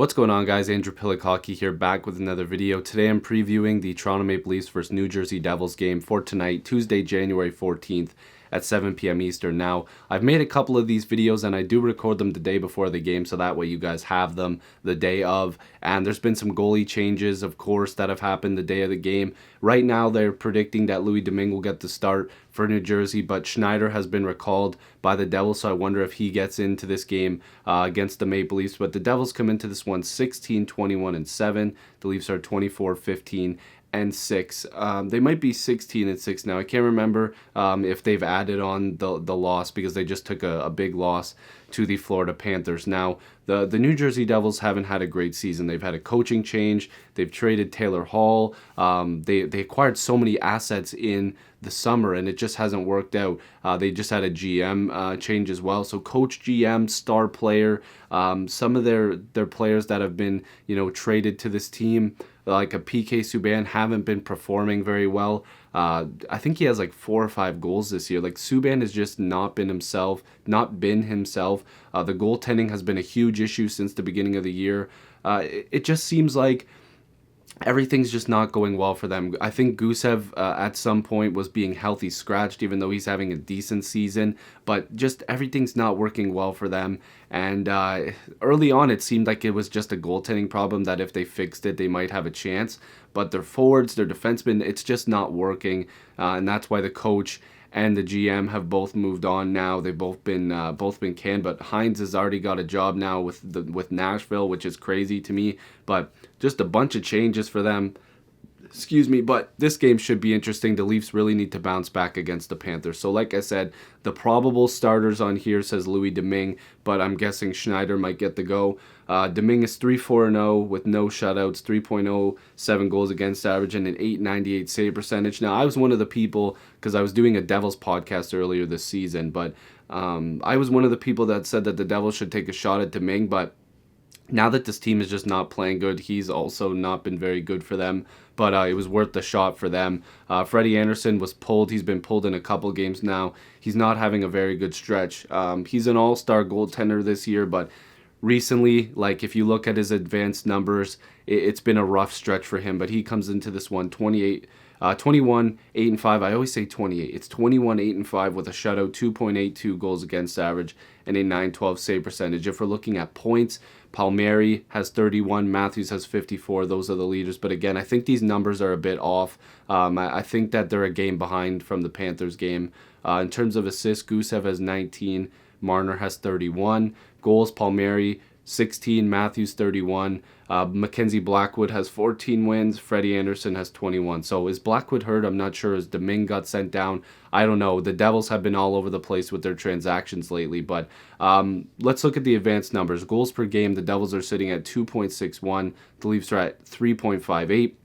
What's going on, guys? Andrew Piluk Hockey here, back with another video. Today I'm previewing the Toronto Maple Leafs versus New Jersey Devils game for tonight, Tuesday, January 14th at 7 p.m. Eastern. Now, I've made a couple of these videos and I do record them the day before the game, so that way you guys have them the day of. And there's been some goalie changes, of course, that have happened the day of the game. Right now, they're predicting that Louis Domingue will get the start for New Jersey, but Schneider has been recalled by the Devils, so I wonder if he gets into this game against the Maple Leafs. But the Devils come into this one 16, 21, and 7. The Leafs are 24, 15, and 6. They might be 16 and 6 now. I can't remember if they've added on the loss, because they just took a big loss to the Florida Panthers. Now, the New Jersey Devils haven't had a great season. They've had a coaching change. They've traded Taylor Hall. They acquired so many assets in the summer, and it just hasn't worked out. They just had a GM change as well. So coach, GM, star player, some of their players that have been traded to this team, like a PK Subban, haven't been performing very well. I think he has like 4 or 5 goals this year. Like, Subban has just not been himself. The goaltending has been a huge issue since the beginning of the year. It just seems like everything's just not going well for them. I think Gusev at some point was being healthy scratched, even though he's having a decent season, but just everything's not working well for them. And early on, it seemed like it was just a goaltending problem, that if they fixed it, they might have a chance. But their forwards, their defensemen, it's just not working. And that's why the coach and the GM have both moved on now. They've both been canned, but Hines has already got a job now with Nashville, which is crazy to me. But just a bunch of changes for them. Excuse me, but this game should be interesting. The Leafs really need to bounce back against the Panthers. So like I said, the probable starters on here says Louis Domingue, but I'm guessing Schneider might get the go. Domingue is 3-4-0 with no shutouts, 3.07 goals against average, and an 898 save percentage. Now, I was one of the people, because I was doing a Devils podcast earlier this season, but I was one of the people that said that the Devils should take a shot at Domingue, but now that this team is just not playing good, he's also not been very good for them. But it was worth the shot for them. Freddie Anderson was pulled. He's been pulled in a couple games now. He's not having a very good stretch. He's an all-star goaltender this year, but recently, like, if you look at his advanced numbers, it's been a rough stretch for him. But he comes into this one 21, 8 and 5. I always say 28. It's 21, 8 and 5 with a shutout, 2.82 goals against average, and a 912 save percentage. If we're looking at points, Palmieri has 31, Matthews has 54. Those are the leaders. But again, I think these numbers are a bit off. I think that they're a game behind from the Panthers game. In terms of assists, Gusev has 19, Marner has 31. Goals, Palmieri 16, Matthews 31. Mackenzie Blackwood has 14 wins. Freddie Anderson has 21. So is Blackwood hurt? I'm not sure. As Domingue got sent down, I don't know. The Devils have been all over the place with their transactions lately. But let's look at the advanced numbers. Goals per game, the Devils are sitting at 2.61. The Leafs are at 3.58.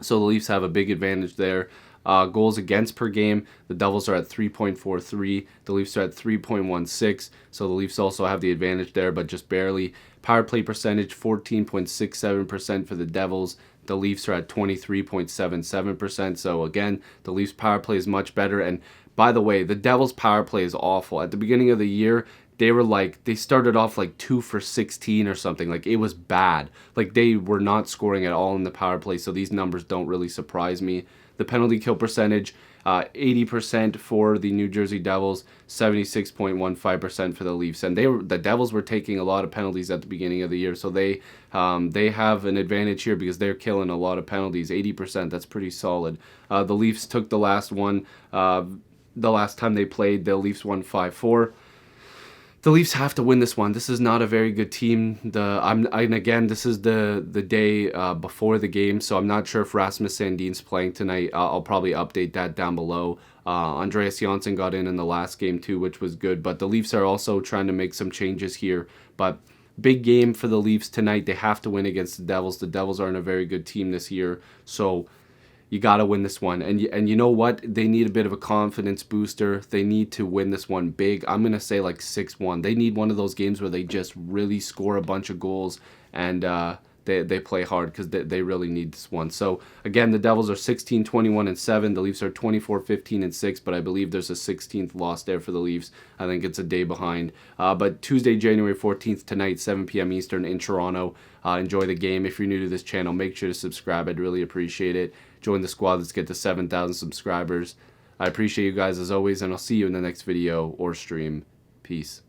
So the Leafs have a big advantage there. Goals against per game, the Devils are at 3.43. The Leafs are at 3.16. So the Leafs also have the advantage there, but just barely. Power play percentage, 14.67% for the Devils. The Leafs are at 23.77%. So again, the Leafs power play is much better. And by the way, the Devils power play is awful. At the beginning of the year, they started off like 2 for 16 or something. Like, it was bad. Like, they were not scoring at all in the power play. So these numbers don't really surprise me. The penalty kill percentage, 80% for the New Jersey Devils, 76.15% for the Leafs. And the Devils were taking a lot of penalties at the beginning of the year, so they have an advantage here because they're killing a lot of penalties. 80%, that's pretty solid. The Leafs took the last one. The last time they played, the Leafs won 5-4. The Leafs have to win this one. This is not a very good team. Again, this is the day before the game, so I'm not sure if Rasmus Sandin's playing tonight. I'll probably update that down below. Andreas Janssen got in the last game too, which was good. But the Leafs are also trying to make some changes here. But big game for the Leafs tonight. They have to win against the Devils. The Devils aren't a very good team this year, so you got to win this one. And you know what? They need a bit of a confidence booster. They need to win this one big. I'm going to say like 6-1. They need one of those games where they just really score a bunch of goals and they play hard because they really need this one. So again, the Devils are 16-21-7. The Leafs are 24-15-6, but I believe there's a 16th loss there for the Leafs. I think it's a day behind. But Tuesday, January 14th tonight, 7 p.m. Eastern in Toronto. Enjoy the game. If you're new to this channel, make sure to subscribe. I'd really appreciate it. Join the squad. Let's get to 7,000 subscribers. I appreciate you guys as always, and I'll see you in the next video or stream. Peace.